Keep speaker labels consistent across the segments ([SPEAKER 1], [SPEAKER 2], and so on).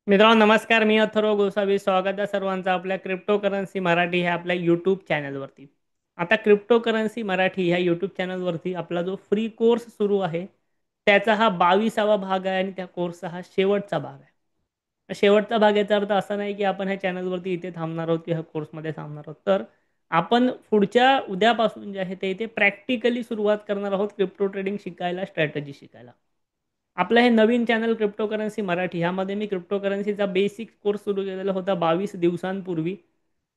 [SPEAKER 1] मित्रांनो नमस्कार. मी अथर्व गोसावी. स्वागत आहे सर्वांचं आपल्या क्रिप्टोकरन्सी मराठी ह्या आपल्या यूट्यूब चॅनलवरती. आता क्रिप्टोकरन्सी मराठी ह्या यूट्यूब चॅनलवरती आपला जो फ्री कोर्स सुरू आहे, त्याचा हा 22वा भाग आहे आणि त्या कोर्सचा हा शेवटचा भाग आहे. शेवटचा भाग याचा अर्थ असा नाही की आपण ह्या चॅनलवरती इथे थांबणार आहोत किंवा कोर्समध्ये थांबणार आहोत. तर आपण पुढच्या उद्यापासून जे आहे ते इथे प्रॅक्टिकली सुरुवात करणार आहोत क्रिप्टो ट्रेडिंग शिकायला, स्ट्रॅटेजी शिकायला. आपलं हे नवीन चॅनल क्रिप्टोकरन्सी मराठी ह्यामध्ये मी क्रिप्टोकरन्सीचा बेसिक कोर्स सुरू केलेला होता 22 दिवसांपूर्वी.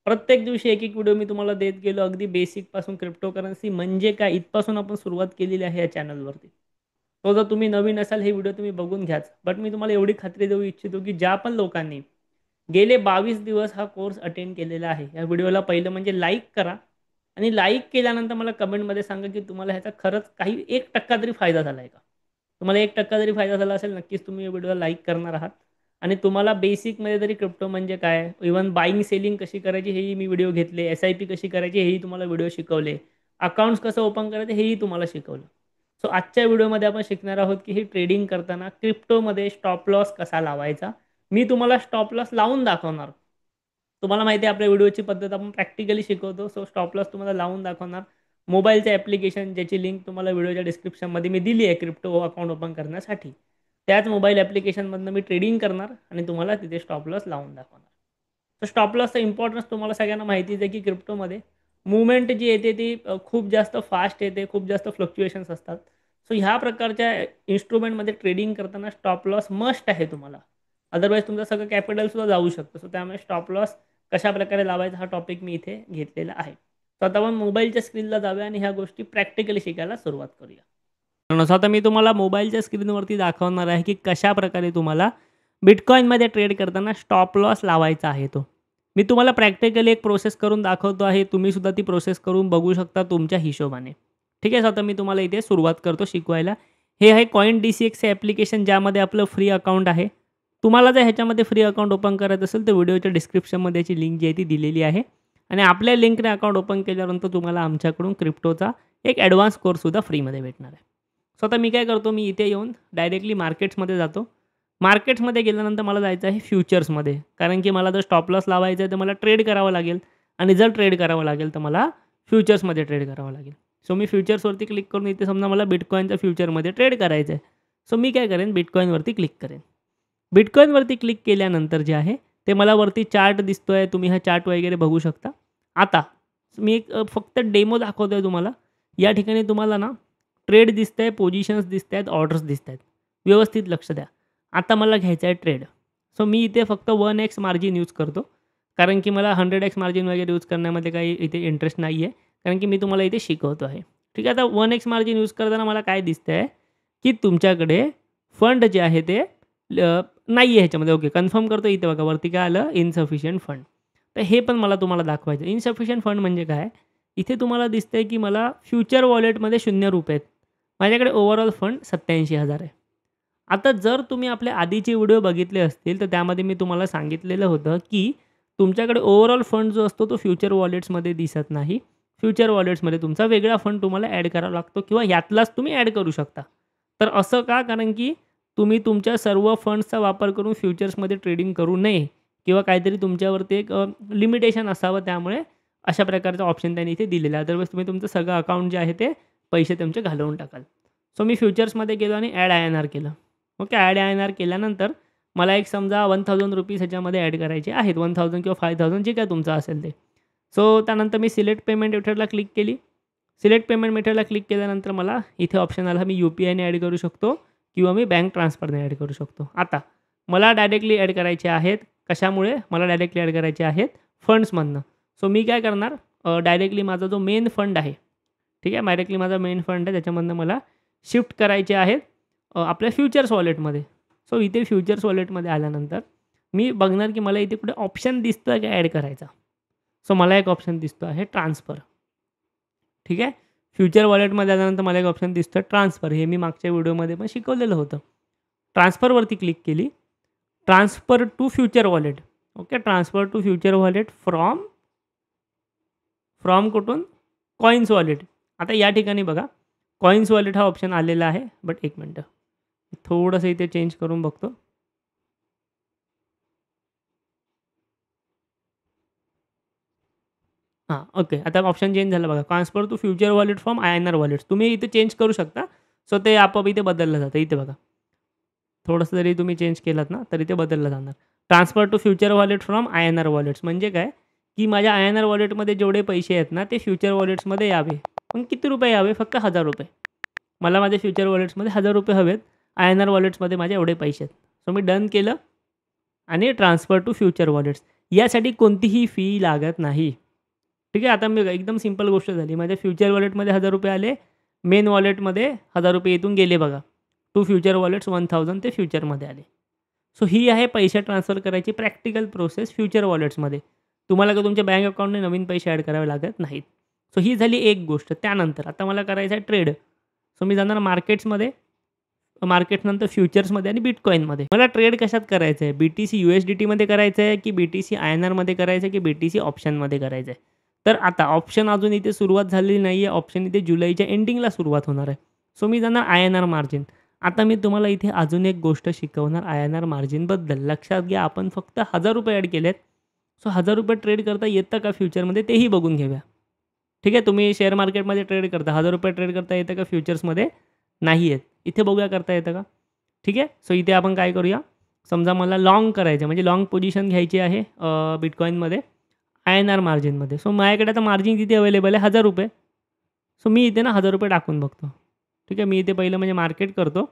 [SPEAKER 1] प्रत्येक दिवशी एक एक व्हिडिओ मी तुम्हाला देत गेलो. अगदी बेसिकपासून क्रिप्टोकरन्सी म्हणजे काय इथपासून आपण सुरुवात केलेली आहे या चॅनलवरती. तो जर तुम्ही नवीन असाल हे व्हिडिओ तुम्ही बघून घ्याच. बट मी तुम्हाला एवढी खात्री देऊ इच्छितो की ज्या पण लोकांनी गेले 22 दिवस हा कोर्स अटेंड केलेला आहे, या व्हिडिओला पहिलं म्हणजे लाईक करा आणि लाईक केल्यानंतर मला कमेंटमध्ये सांगा की तुम्हाला ह्याचा खरंच काही 1% तरी फायदा झाला आहे का? तुम्हाला 1% जरी फायदा झाला असेल, नक्कीच तुम्ही या व्हिडिओला लाईक करणार आहात. आणि तुम्हाला बेसिकमध्ये तरी क्रिप्टो म्हणजे काय, इव्हन बाईंग सेलिंग कशी करायची हेही मी व्हिडिओ घेतले. एस-आय-पी कशी करायची हेही तुम्हाला व्हिडिओ शिकवले. अकाउंट्स कसं ओपन करायचं हेही तुम्हाला शिकवलं. सो आजच्या व्हिडिओमध्ये आपण शिकणार आहोत की हे ट्रेडिंग करताना क्रिप्टोमध्ये स्टॉप लॉस कसा लावायचा. मी तुम्हाला स्टॉप लॉस लावून दाखवणार. तुम्हाला माहिती आहे आपल्या व्हिडिओची पद्धत आपण प्रॅक्टिकली शिकवतो. सो स्टॉप लॉस तुम्हाला लावून दाखवणार. मोबाईलचं ॲप्लिकेशन ज्याची लिंक तुम्हाला व्हिडिओच्या डिस्क्रिप्शनमध्ये मी दिली आहे क्रिप्टो अकाउंट ओपन करण्यासाठी. त्याच मोबाईल ॲप्लिकेशनमधनं मी ट्रेडिंग करणार आणि तुम्हाला तिथे स्टॉप लॉस लावून दाखवणार. तर स्टॉप लॉसचा इम्पॉर्टन्स तुम्हाला सगळ्यांना माहितीच आहे की क्रिप्टोमध्ये मूव्हमेंट जी येते ती खूप जास्त फास्ट येते, खूप जास्त फ्लक्च्युएशन्स असतात. सो ह्या प्रकारच्या इन्स्ट्रुमेंटमध्ये ट्रेडिंग करताना स्टॉप लॉस मस्ट आहे तुम्हाला. अदरवाईज तुमचं सगळं कॅपिटलसुद्धा जाऊ शकतं. सो त्यामुळे स्टॉप लॉस कशाप्रकारे लावायचा हा टॉपिक मी इथे घेतलेला आहे. तर आता आपण मोबाईलच्या स्क्रीनला जाऊया आणि ह्या गोष्टी प्रॅक्टिकली शिकायला सुरुवात करूया. तर आता मी तुम्हाला मोबाईलच्या स्क्रीनवरती दाखवणार आहे की कशाप्रकारे तुम्हाला बिटकॉईनमध्ये ट्रेड करताना स्टॉप लॉस लावायचा आहे तो. मी तुम्हाला प्रॅक्टिकली एक प्रोसेस करून दाखवतो आहे. तुम्हीसुद्धा ती प्रोसेस करून बघू शकता तुमच्या हिशोबाने. ठीक आहे. सो आता मी तुम्हाला इथे सुरुवात करतो शिकवायला. हे आहे CoinDCX हे ॲप्लिकेशन ज्यामध्ये आपलं फ्री अकाउंट आहे. तुम्हाला जर ह्याच्यामध्ये फ्री अकाउंट ओपन करायचं असेल तर व्हिडिओच्या डिस्क्रिप्शनमध्ये याची लिंक जी आहे ती दिलेली आहे. आणि आपल्या लिंकने अकाउंट ओपन केल्यानंतर तुम्हाला आमच्याकडून क्रिप्टोचा एक ॲडव्हान्स कोर्ससुद्धा फ्रीमध्ये भेटणार आहे. सो आता मी काय करतो, मी इथे येऊन डायरेक्टली मार्केट्समध्ये जातो. मार्केट्समध्ये गेल्यानंतर मला जायचं आहे फ्युचर्समध्ये. कारण की मला जर स्टॉप लॉस लावायचं आहे तर मला ट्रेड करावं लागेल आणि जर ट्रेड करावं लागेल तर मला फ्युचर्समध्ये ट्रेड करावं लागेल. सो मी फ्युचर्सवरती क्लिक करून इथे समजा मला बिटकॉईनच्या फ्युचरमध्ये ट्रेड करायचं आहे. सो मी काय करेन, बिटकॉईनवरती क्लिक करेन. बिटकॉईनवरती क्लिक केल्यानंतर जे आहे ते मला वरती चार्ट दिसतोय. तुम्ही हा चार्ट वगैरे बघू शकता. आता मी एक फक्त डेमो दाखवतोय तुम्हाला. या ठिकाणी तुम्हाला ना ट्रेड दिसतंय, पोझिशन्स दिसतायत, ऑर्डर्स दिसतायत. व्यवस्थित लक्ष द्या. आता मला घ्यायचा आहे ट्रेड. सो मी इथे फक्त 1x मार्जिन यूज करतो. कारण की मला 100x मार्जिन वगैरे यूज करण्यामध्ये काही इथे इंटरेस्ट नाही आहे. कारण की मी तुम्हाला इथे शिकवतो आहे. ठीक आहे. आता 1x मार्जिन यूज करताना मला काय दिसतंय, की तुमच्याकडे फंड जे आहे ते नाही आहे ह्याच्यामध्ये. ओके, कन्फर्म करतो. इथे बघा वरती काय आलं, इन्सफिशियंट फंड. तर हे पण मला तुम्हाला दाखवायचं. इन्सफिशियंट फंड म्हणजे काय? इथे तुम्हाला दिसतंय की मला फ्युचर वॉलेटमध्ये ₹0 आहेत. माझ्याकडे ओव्हरऑल फंड 87,000 आहे. आता जर तुम्ही आपले आधीचे व्हिडिओ बघितले असतील, तर त्यामध्ये मी तुम्हाला सांगितलेलं होतं, की तुमच्याकडे ओव्हरऑल फंड जो असतो तो फ्युचर वॉलेट्समध्ये दिसत नाही. फ्युचर वॉलेट्समध्ये तुमचा वेगळा फंड तुम्हाला ॲड करावा लागतो किंवा यातलाच तुम्ही ॲड करू शकता. तर असं का? कारण की तुम्ही तुमच्या सर्व फंड्सचा वापर करून फ्युचर्समध्ये ट्रेडिंग करू नये किंवा काहीतरी तुमच्यावरती एक लिमिटेशन असावं. त्यामुळे अशा प्रकारचा ऑप्शन त्यांनी इथे दिलेला आहे. अदरवाईज तुम्ही तुमचं सगळं अकाउंट जे आहे ते पैसे तुमचे घालवून टाकाल. सो मी फ्युचर्समध्ये गेलो आणि ॲड INR केलं. ओके, ॲड INR केल्यानंतर मला एक समजा ₹1000 ह्याच्यामध्ये ॲड करायचे आहेत. 1000 किंवा 5000 जे काय तुमचं असेल ते. सो त्यानंतर मी सिलेक्ट पेमेंट मेथडला क्लिक केली. सिलेक्ट पेमेंट मेथडला क्लिक केल्यानंतर मला इथे ऑप्शन आला, मी UPIने ॲड करू शकतो किंवा मी बँक ट्रान्सफरने ॲड करू शकतो. आता मला डायरेक्टली ॲड करायचे आहेत. कशामुळे? मला डायरेक्टली ॲड करायचे आहेत फंड्समधनं. सो मी काय करणार, डायरेक्टली माझा जो मेन फंड आहे, ठीक आहे, डायरेक्टली माझा मेन फंड आहे त्याच्यामधनं मला शिफ्ट करायचे आहेत आपल्या फ्युचर्स वॉलेटमध्ये. सो इथे फ्युचर्स वॉलेटमध्ये आल्यानंतर मी बघणार की मला इथे कुठे ऑप्शन दिसतो आहे का ॲड करायचा. सो मला एक ऑप्शन दिसतो आहे ट्रान्सफर. ठीक आहे. फ्युचर वॉलेटमध्ये आल्यानंतर मला एक ऑप्शन दिसतं ट्रान्सफर. हे मी मागच्या व्हिडिओमध्ये पण शिकवलेलं होतं. ट्रान्सफरवरती क्लिक केली. Transfer to future wallet. Okay, transfer to future wallet from from कुठून? Coins wallet. आता या ठिकाणी बघा कॉइन्स वॉलेट हा ऑप्शन आलेला आहे. बट एक मिनटं, थोडंसं इथे चेंज करून बघतो. हां, ओके. आता ऑप्शन चेंज झालं बघा. Transfer to future wallet from INR wallets. तुम्ही इथे चेंज करू शकता. सो ते आपोआप इथे बदललं जातं. इथे बघा. थोडंसं जरी तुम्ही चेंज केलात ना, तरी ते बदललं जाणार. Transfer to future wallet from INR wallets म्हणजे काय, की माझ्या आय-एन-आर वॉलेटमध्ये जेवढे पैसे आहेत ना, ते फ्युचर वॉलेट्समध्ये यावे. पण किती रुपये यावे? फक्त ₹1000. मला माझ्या फ्युचर वॉलेट्समध्ये ₹1000 हवेत. आय-एन-आर वॉलेट्समध्ये माझे एवढे पैसे आहेत. सो मी डन केलं आणि ट्रान्सफर टू फ्युचर वॉलेट्स. यासाठी कोणतीही फी लागत नाही. ठीक आहे. आता मी एकदम सिंपल गोष्ट झाली. माझ्या फ्युचर वॉलेटमध्ये ₹1000 आले. मेन वॉलेटमध्ये ₹1000 इथून गेले बघा. टू फ्युचर वॉलेट्स 1000 ते फ्युचरमध्ये आले. सो ही आहे पैसे ट्रान्सफर करायची प्रॅक्टिकल प्रोसेस फ्युचर वॉलेट्समध्ये. तुम्हाला का तुमच्या बँक अकाउंटने नवीन पैसे ॲड करावे लागत नाहीत. सो ही झाली एक गोष्ट. त्यानंतर आता मला करायचं आहे ट्रेड. सो मी जाणार मार्केट्समध्ये. मार्केटनंतर फ्युचर्समध्ये आणि बिटकॉईनमध्ये. मला ट्रेड कशात करायचं आहे? BTC USDTमध्ये करायचं आहे, की BTC INRमध्ये करायचं आहे, की BTC ऑप्शनमध्ये करायचं आहे? तर आता ऑप्शन अजून इथे सुरुवात झालेली नाही आहे. ऑप्शन इथे जुलैच्या एंडिंगला सुरुवात होणार आहे. सो मी जाणार INR मार्जिन. आता मी तुम्हाला इथे अजून एक गोष्ट शिकवणार INR मार्जिनबद्दल. लक्षात घ्या, आपण फक्त ₹1000 ॲड केलेत. सो ₹1000 ट्रेड करता येतं का फ्युचरमध्ये तेही बघून घेऊया. ठीक आहे. तुम्ही शेअर मार्केटमध्ये ट्रेड करता. ₹1000 ट्रेड करता येतं का फ्युचर्समध्ये? नाही आहेत. इथे बघूया करता येतं का? ठीक आहे. सो इथे आपण काय करूया, समजा मला लाँग करायचं आहे म्हणजे लाँग पोझिशन घ्यायची आहे बिटकॉईनमध्ये INR मार्जिनमध्ये. सो माझ्याकडे आता मार्जिन किती अवेलेबल आहे? ₹1000. सो मी इथे ना ₹1000 टाकून बघतो. ठीक आहे. मी इथे पहिलं म्हणजे मार्केट करतो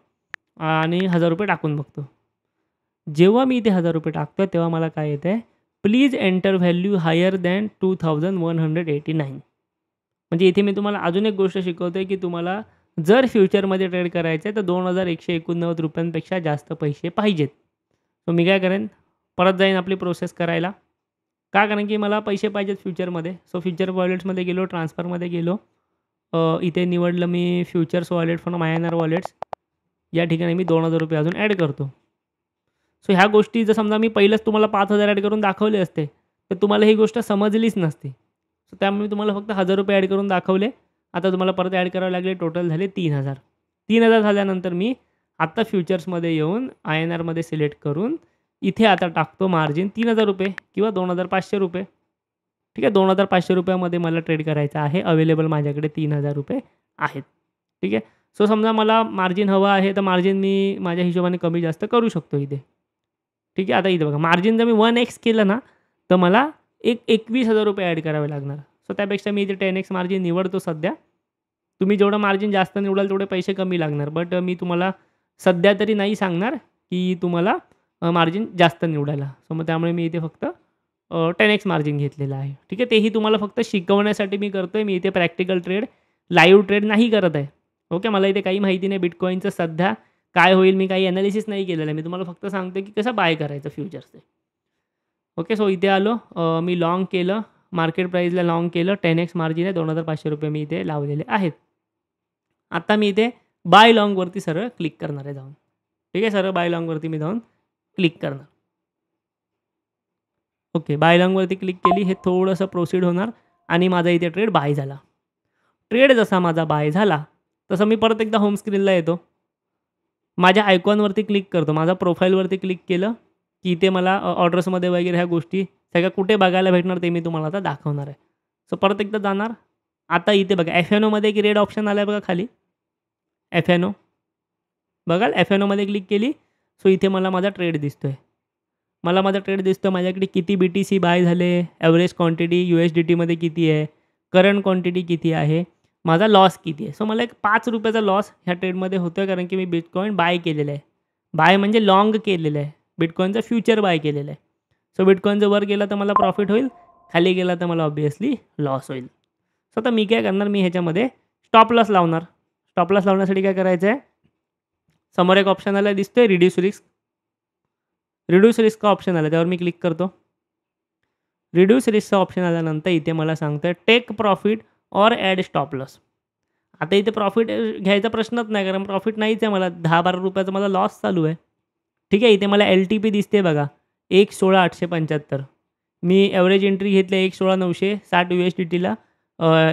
[SPEAKER 1] आणि ₹1000 टाकून बघतो. जेव्हा मी इथे ₹1000 टाकतो तेव्हा मला काय येतं आहे, please enter value higher than 2189. म्हणजे इथे मी तुम्हाला अजून एक गोष्ट शिकवतो आहे, की तुम्हाला जर फ्युचरमध्ये ट्रेड करायचं आहे तर ₹2189 जास्त पैसे पाहिजेत. तर मी काय करेन, परत जाईन आपली प्रोसेस करायला. का? कारण की मला पैसे पाहिजेत फ्युचरमध्ये. सो फ्युचर वॉलेट्समध्ये गेलो, ट्रान्सफरमध्ये गेलो. इथे निवडलं मी futures wallet from INR wallets. या ठिकाणी मी ₹2000 अजून ॲड करतो. सो ह्या गोष्टी जर समजा मी पहिलंच तुम्हाला 5000 ॲड करून दाखवले असते, तर तुम्हाला ही गोष्ट समजलीच नसती. सो त्यामुळे मी तुम्हाला फक्त ₹1000 ॲड करून दाखवले. आता तुम्हाला परत ॲड करावे लागले. टोटल झाले 3000. 3000 झाल्यानंतर मी आत्ता फ्युचर्समध्ये येऊन INRमध्ये सिलेक्ट करून इथे आता टाकतो मार्जिन ₹3000 किंवा ₹2500. ठीक आहे. ₹2500 मला ट्रेड करायचा आहे. अवेलेबल माझ्याकडे ₹3000 आहेत. ठीक आहे. सो समजा मला मार्जिन हवं आहे, तर मार्जिन मी माझ्या हिशोबाने कमी जास्त करू शकतो इथे. ठीक आहे. आता इथे बघा मार्जिन जर मी 1x केलं ना, तर मला ₹21,000 ॲड करावे लागणार. सो त्यापेक्षा मी इथे 10x मार्जिन निवडतो सध्या. तुम्ही जेवढं मार्जिन जास्त निवडाल तेवढे पैसे कमी लागणार. बट मी तुम्हाला सध्या तरी नाही सांगणार, की तुम्हाला मार्जिन जास्त निवडायला. सो मग त्यामुळे मी इथे फक्त 10x मार्जिन घेतलेलं आहे. ठीक आहे. तेही तुम्हाला फक्त शिकवण्यासाठी मी करतोय. मी इथे प्रॅक्टिकल ट्रेड, लाईव्ह ट्रेड नाही करत आहे. ओके. मला इथे काही माहिती नाही बिटकॉईनचं सध्या काय होईल, मी काही एनालिसिस नाही केलेलं आहे. मी तुम्हाला फक्त सांगतो की कसं बाय करायचं फ्युचर्सचे. ओके. सो इथे आलो. मी लाँग केलं. मार्केट प्राईसला लाँग केलं. 10x मार्जिन आहे. ₹2500 मी इथे लावलेले आहेत. आता मी इथे बाय लाँगवरती सरळ क्लिक करणार आहे जाऊन. ठीक आहे. सरळ बाय लाँगवरती मी जाऊन क्लिक करणार. ओके. बाय लाँगवरती क्लिक केली. हे थोडंसं प्रोसीड होणार आणि माझा इथे ट्रेड बाय झाला. ट्रेड जसा माझा बाय झाला, तसं मी परत एकदा होम स्क्रीनला येतो. माझ्या आयकॉनवरती क्लिक करतो. माझा प्रोफाईलवरती क्लिक केलं, की इथे मला ऑर्डर्समध्ये वगैरे ह्या गोष्टी सगळ्या कुठे बघायला भेटणार ते मी तुम्हाला आता दाखवणार आहे. सो परत एकदा जाणार. आता इथे बघा F&Oमध्ये एक रेड ऑप्शन आला आहे बघा खाली. F&O. बघाल F&Oमध्ये क्लिक केली. सो इथे मला माझा ट्रेड दिसतोय. मला माझा ट्रेड दिसतोय. माझ्याकडे किती BTC बाय झाले, एव्हरेज क्वांटिटी USDTमध्ये किती आहे, करंट क्वांटिटी किती आहे, माझा लॉस किती आहे. सो मला एक ₹5 लॉस ह्या ट्रेडमध्ये होतोय कारण की मी बिटकॉईन बाय केलेलं आहे. बाय म्हणजे लाँग केलेलं आहे. बिटकॉईनचं फ्युचर बाय केलेलं आहे. सो बिटकॉईन जर वर गेला तर मला प्रॉफिट होईल, खाली गेला तर मला ऑब्व्हियसली लॉस होईल. सो आता मी काय करणार, मी ह्याच्यामध्ये स्टॉप लॉस लावणार. स्टॉप लॉस लावण्यासाठी काय करायचं आहे, समोर एक ऑप्शन आला दिसतोय रिड्यूस रिस्क. रिड्यूस रिस्कचा ऑप्शन आला त्यावर मी क्लिक करतो. रिड्यूस रिस्कचा ऑप्शन आल्यानंतर इथे मला सांगतं take profit or add stop loss. आता इथे प्रॉफिट घ्यायचा प्रश्नच नाही कारण प्रॉफिट नाहीच आहे मला. ₹10-12 माझा लॉस चालू आहे. ठीक आहे. इथे मला LTP दिसते बघा 1.16.875. मी एव्हरेज एंट्री घेतली 1.16.960 USDTला.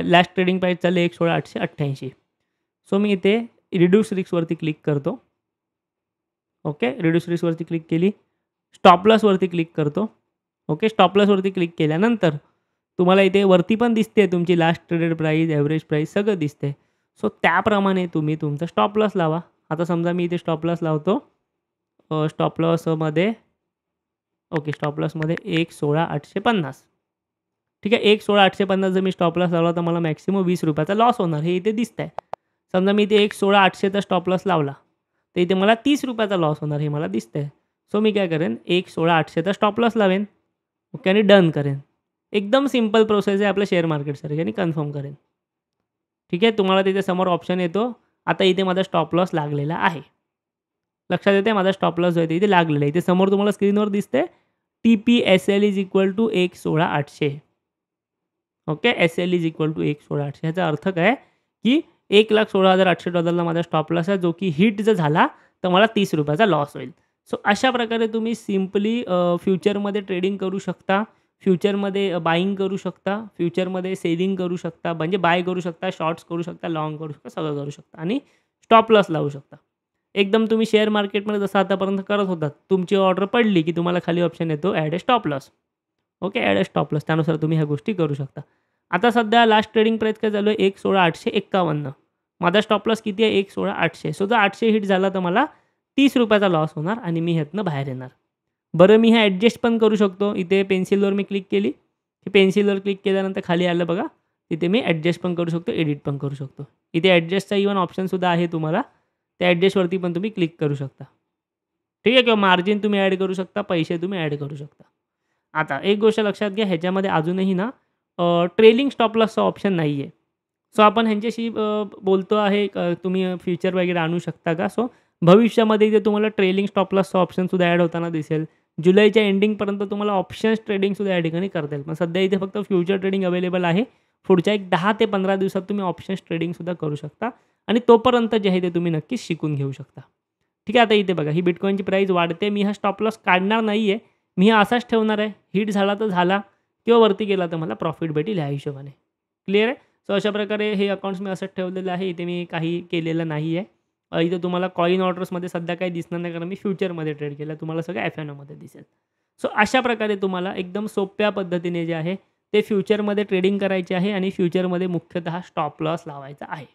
[SPEAKER 1] लास्ट ट्रेडिंग प्राईस चालली 1.16.888. सो मी इथे रिड्यूस रिस्कवरती क्लिक करतो. ओके. रिड्यूस रिस्कवरती क्लिक केली. स्टॉप लॉसवरती क्लिक करतो. ओके. स्टॉप लॉसवरती क्लिक केल्यानंतर तुम्हाला इथे वरती पण दिसते तुमची last traded price, average price सगळं दिसते. सो त्याप्रमाणे तुम्ही तुमचा स्टॉप लॉस लावा. आता समजा मी इथे स्टॉप लॉस लावतो. स्टॉप लॉसमध्ये ओके, स्टॉप लॉसमध्ये 1,16,850. ठीक आहे, 1,16,850 जर मी स्टॉप लॉस लावला तर मला मॅक्सिमम ₹20 लॉस होणार हे इथे दिसतंय. समजा मी इथे 1,16,800चा स्टॉप लॉस लावला, तर इथे मला ₹30 लॉस होणार हे मला दिसतंय. सो मी काय करेन, 1,16,800चा स्टॉप लॉस लावेन. ओके आणि डन करेन. एकदम सिंपल प्रोसेस आहे आपल्या शेअर मार्केटसारखी आणि कन्फर्म करेन. ठीक आहे, तुम्हाला तिथे समोर ऑप्शन येतो. आता इथे माझा स्टॉप लॉस लागलेला आहे. लक्षात येते माझा स्टॉप लॉस जो आहे ते इथे लागलेला आहे. इथे समोर तुम्हाला स्क्रीनवर दिसते TPSL is equal to 1,16,800. Okay, SL is equal to 1,16,800. ह्याचा अर्थ काय की $1,16,800 माझा स्टॉप लॉस आहे, जो की हिट जर झाला तर मला ₹30 लॉस होईल. सो अशा प्रकारे तुम्ही सिम्पली फ्युचरमध्ये ट्रेडिंग करू शकता. फ्युचरमध्ये बाईंग करू शकता. फ्युचरमध्ये सेलिंग करू शकता. म्हणजे बाय करू शकता, शॉर्ट्स करू शकता, लाँग करू शकता, सगळं करू शकता आणि स्टॉप लॉस लावू शकता. एकदम तुम्ही शेअर मार्केटमध्ये जसं आतापर्यंत करत होतात. तुमची ऑर्डर पडली की तुम्हाला खाली ऑप्शन येतो add a stop loss. Okay, add a stop loss. त्यानुसार तुम्ही ह्या गोष्टी करू शकता. आता सध्या लास्ट ट्रेडिंग प्राईस काय चालू आहे 1,16,851. माझा स्टॉप लॉस किती आहे 1,16,800. सो जर 800 हिट झाला तर मला ₹30 लॉस होणार आणि मी ह्यातनं बाहेर येणार. बरं मी हे ॲडजस्ट पण करू शकतो. इथे पेन्सिलवर मी क्लिक केली. हे पेन्सिलवर क्लिक केल्यानंतर खाली आलं बघा. तिथे मी ॲडजस्ट पण करू शकतो, एडिट पण करू शकतो. इथे ॲडजस्टचा इव्हन ऑप्शनसुद्धा आहे तुम्हाला. त्या ॲडजस्टवरती पण तुम्ही क्लिक करू शकता. ठीक आहे, किंवा मार्जिन तुम्ही ॲड करू शकता, पैसे तुम्ही ॲड करू शकता. आता एक गोष्ट लक्षात घ्या, ह्याच्यामध्ये अजूनही ना ट्रेलिंग स्टॉप लॉसचा ऑप्शन नाही आहे. सो आपण ह्यांच्याशी बोलतो आहे तुम्ही फीचर वगैरे आणू शकता का? सो भविष्यामध्ये इथे तुम्हाला ट्रेलिंग स्टॉप लॉसचा ऑप्शनसुद्धा ॲड होताना दिसेल. जुलैच्या एंडिंगपर्यंत तुम्हाला ऑप्शन्स ट्रेडिंगसुद्धा या ठिकाणी करता येईल. पण सध्या इथे फक्त फ्युचर ट्रेडिंग अवेलेबल आहे. पुढच्या एक 10 ते 15 दिवसात तुम्ही ऑप्शन्स ट्रेडिंगसुद्धा करू शकता आणि तोपर्यंत जे आहे ते तुम्ही नक्कीच शिकून घेऊ शकता. ठीक आहे, आता इथे बघा ही बिटकॉईनची प्राईस वाढते. मी हा स्टॉप लॉस काढणार नाही आहे. मी हा असाच ठेवणार आहे. हिट झाला तर झाला किंवा वरती गेला तर मला प्रॉफिट भेटेल ह्या हिशोबाने. क्लिअर आहे? सो अशा प्रकारे हे अकाउंट्स मी असंच ठेवलेलं आहे. इथे मी काही केलेलं नाही आहे. इथे तुम्हाला कॉइन ऑर्डर्समध्ये सध्या काही दिसणार नाही कारण मी फ्युचरमध्ये ट्रेड केलं. तुम्हाला सगळं F&Oमध्ये दिसेल. सो अशा प्रकारे तुम्हाला एकदम सोप्या पद्धतीने जे आहे ते फ्युचरमध्ये ट्रेडिंग करायचे आहे आणि फ्युचरमध्ये मुख्यतः स्टॉप लॉस लावायचा आहे.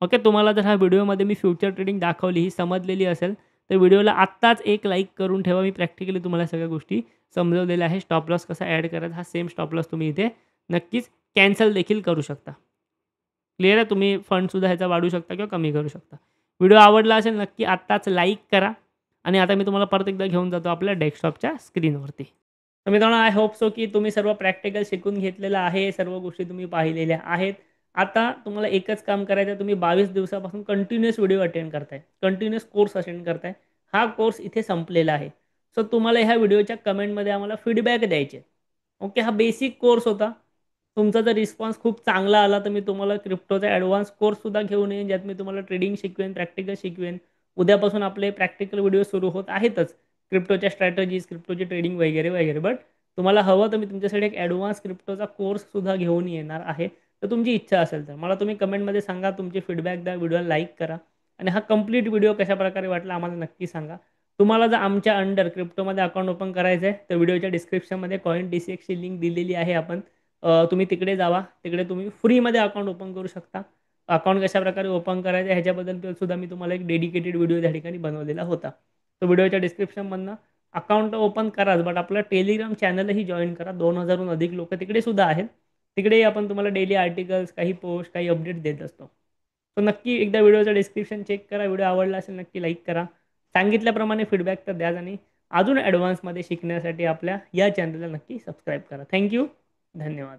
[SPEAKER 1] ओके, तुम्हाला जर ह्या व्हिडिओमध्ये मी फ्युचर ट्रेडिंग दाखवली, ही समजलेली असेल, तर व्हिडिओला आत्ताच एक लाईक करून ठेवा. मी प्रॅक्टिकली तुम्हाला सगळ्या गोष्टी समजवलेल्या आहे. स्टॉप लॉस कसा ॲड करायचा, हा सेम स्टॉप लॉस तुम्ही इथे नक्कीच कॅन्सल देखील करू शकता. क्लिअर आहे? तुम्ही फंडसुद्धा ह्याचा वाढवू शकता किंवा कमी करू शकता. व्हिडिओ आवडला असेल नक्की आत्ताच लाईक करा आणि आता मी तुम्हाला परत एकदा घेऊन जातो आपल्या डेस्कटॉपच्या स्क्रीनवरती. तर मित्रांनो, आय होप सो की तुम्ही सर्व प्रॅक्टिकल शिकून घेतलेलं आहे. सर्व गोष्टी तुम्ही पाहिलेल्या आहेत. आता तुम्हाला एकच काम करायचं आहे. तुम्ही 22 दिवसापासून कंटिन्यूअस व्हिडिओ अटेंड करताय. कंटिन्यूअस कोर्स अटेंड करताय. हा कोर्स इथे संपलेला आहे. सो तुम्हाला ह्या व्हिडिओच्या कमेंटमध्ये आम्हाला फीडबॅक द्यायचे. ओके, हा बेसिक कोर्स होता. तुमचा जर रिस्पॉन्स खूप चांगला आला तर मी तुम्हाला क्रिप्टोचा ॲडव्हान्स कोर्ससुद्धा घेऊन येईन, ज्यात मी तुम्हाला ट्रेडिंग शिकवेन, प्रॅक्टिकल शिकवेन. उद्यापासून आपले प्रॅक्टिकल व्हिडिओ सुरू होत आहेतच. क्रिप्टोच्या स्ट्रॅटेजीज, क्रिप्टोची ट्रेडिंग वगैरे, वगैरे. बट तुम्हाला हवं तर मी तुमच्यासाठी एक ॲडव्हान्स क्रिप्टोचा कोर्ससुद्धा घेऊन येणार आहे. तर तुमची इच्छा असेल तर मला तुम्ही कमेंटमध्ये सांगा, तुमचे फीडबॅक द्या, व्हिडिओला लाईक करा आणि हा कंप्लीट व्हिडिओ कशाप्रकारे वाटला आम्हाला नक्की सांगा. तुम्हाला जर आमच्या अंडर क्रिप्टोमध्ये अकाउंट ओपन करायचं आहे तर व्हिडिओच्या डिस्क्रिप्शनमध्ये CoinDCXची लिंक दिलेली आहे. तुम्ही तिकडे जावा. तिकडे तुम्ही फ्रीमध्ये अकाउंट ओपन करू शकता. अकाउंट कशाप्रकारे ओपन करायचं ह्याच्याबद्दल सुद्धा मी तुम्हाला एक डेडिकेटेड व्हिडिओ त्या ठिकाणी बनवलेला होता. तो व्हिडिओच्या डिस्क्रिप्शनमधनं अकाउंट ओपन कराच, बट आपलं टेलिग्राम चॅनलही जॉइन करा. 2000हून अधिक लोकं तिकडे सुद्धा आहेत. तिकडेही आपण तुम्हाला डेली आर्टिकल्स, काही पोस्ट, काही अपडेट देत असतो. तर नक्की एकदा व्हिडिओचं डिस्क्रिप्शन चेक करा. व्हिडिओ आवडला असेल नक्की लाईक करा. सांगितल्याप्रमाणे फीडबॅक तर द्याच आणि अजून ॲडव्हान्समध्ये शिकण्यासाठी आपल्या या चॅनलला नक्की सबस्क्राईब करा. Thank you. धन्यवाद.